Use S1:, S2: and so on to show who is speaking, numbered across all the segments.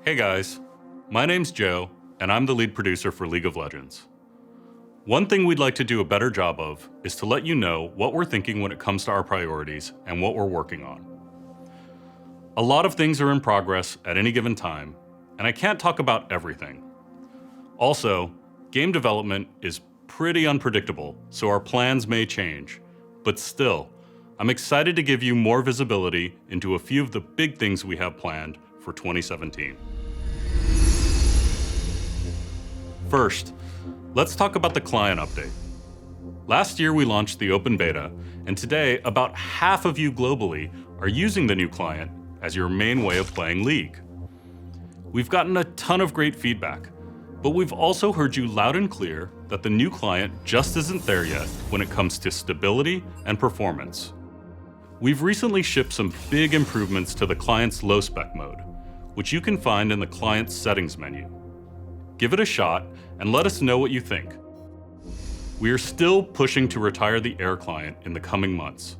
S1: Hey guys, my name's Joe, and I'm the lead producer for League of Legends. One thing we'd like to do a better job of is to let you know what we're thinking when it comes to our priorities and what we're working on. A lot of things are in progress at any given time, and I can't talk about everything. Also, game development is pretty unpredictable, so our plans may change. But still, I'm excited to give you more visibility into a few of the big things we have planned for 2017. First, let's talk about the client update. Last year we launched the open beta, and today about half of you globally are using the new client as your main way of playing League. We've gotten a ton of great feedback, but we've also heard you loud and clear that the new client just isn't there yet when it comes to stability and performance. We've recently shipped some big improvements to the client's low-spec mode, which you can find in the client's settings menu. Give it a shot and let us know what you think. We are still pushing to retire the Air client in the coming months.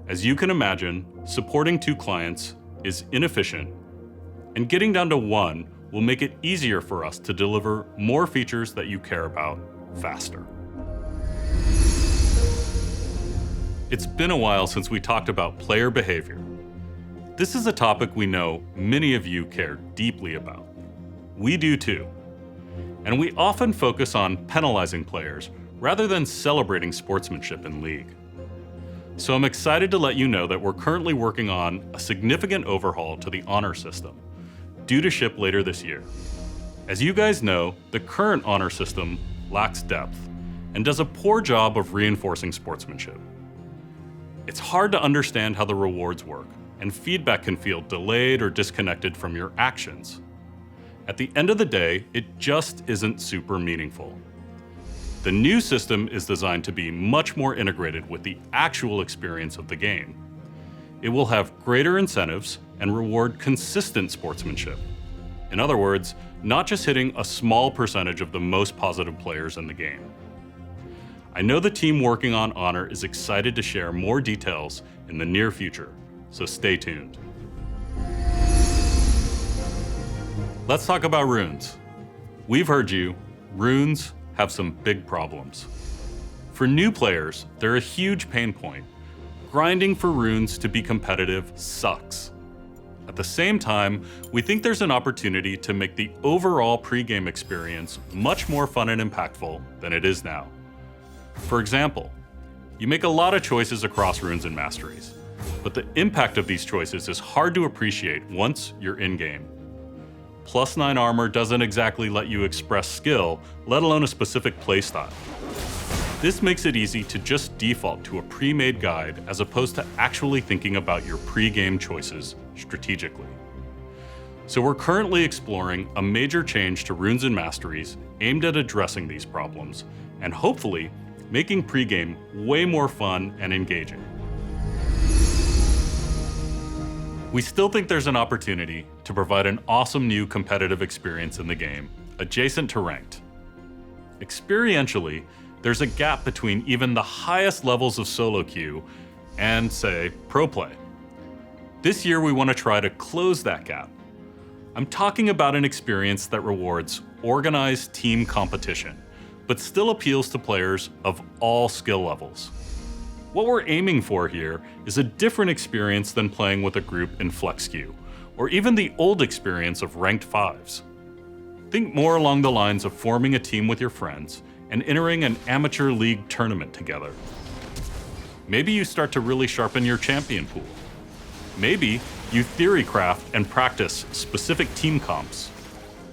S1: As you can imagine, supporting 2 clients is inefficient, and getting down to 1 will make it easier for us to deliver more features that you care about faster. It's been a while since we talked about player behavior. This is a topic we know many of you care deeply about. We do too. And we often focus on penalizing players rather than celebrating sportsmanship in League. So I'm excited to let you know that we're currently working on a significant overhaul to the honor system, due to ship later this year. As you guys know, the current honor system lacks depth and does a poor job of reinforcing sportsmanship. It's hard to understand how the rewards work, and feedback can feel delayed or disconnected from your actions. At the end of the day, it just isn't super meaningful. The new system is designed to be much more integrated with the actual experience of the game. It will have greater incentives and reward consistent sportsmanship. In other words, not just hitting a small percentage of the most positive players in the game. I know the team working on Honor is excited to share more details in the near future, so stay tuned. Let's talk about runes. We've heard you, runes have some big problems. For new players, they're a huge pain point. Grinding for runes to be competitive sucks. At the same time, we think there's an opportunity to make the overall pre-game experience much more fun and impactful than it is now. For example, you make a lot of choices across runes and masteries, but the impact of these choices is hard to appreciate once you're in-game. +9 armor doesn't exactly let you express skill, let alone a specific playstyle. This makes it easy to just default to a pre-made guide as opposed to actually thinking about your pre-game choices strategically. So we're currently exploring a major change to runes and masteries aimed at addressing these problems, and hopefully making pre-game way more fun and engaging. We still think there's an opportunity to provide an awesome new competitive experience in the game, adjacent to ranked. Experientially, there's a gap between even the highest levels of solo queue and, say, pro play. This year we want to try to close that gap. I'm talking about an experience that rewards organized team competition, but still appeals to players of all skill levels. What we're aiming for here is a different experience than playing with a group in flex queue, or even the old experience of ranked 5s. Think more along the lines of forming a team with your friends and entering an amateur league tournament together. Maybe you start to really sharpen your champion pool. Maybe you theory craft and practice specific team comps.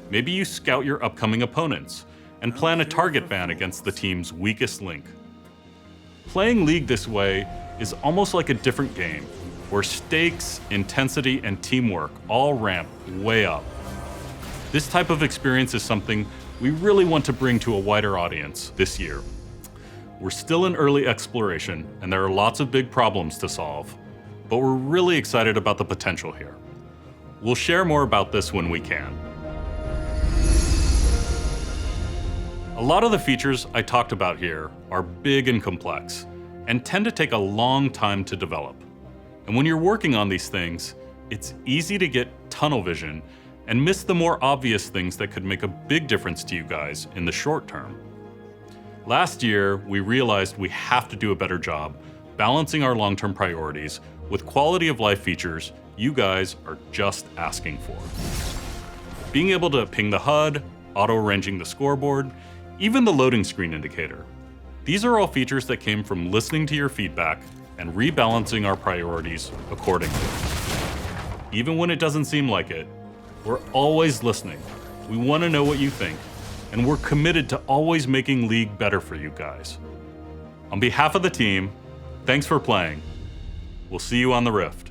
S1: Maybe you scout your upcoming opponents and plan a target ban against the team's weakest link. Playing League this way is almost like a different game, where stakes, intensity, and teamwork all ramp way up. This type of experience is something we really want to bring to a wider audience this year. We're still in early exploration, and there are lots of big problems to solve, but we're really excited about the potential here. We'll share more about this when we can. A lot of the features I talked about here are big and complex, and tend to take a long time to develop. And when you're working on these things, it's easy to get tunnel vision and miss the more obvious things that could make a big difference to you guys in the short term. Last year, we realized we have to do a better job balancing our long-term priorities with quality of life features you guys are just asking for. Being able to ping the HUD, auto-arranging the scoreboard, even the loading screen indicator. These are all features that came from listening to your feedback and rebalancing our priorities accordingly. Even when it doesn't seem like it, we're always listening. We want to know what you think, and we're committed to always making League better for you guys. On behalf of the team, thanks for playing. We'll see you on the Rift.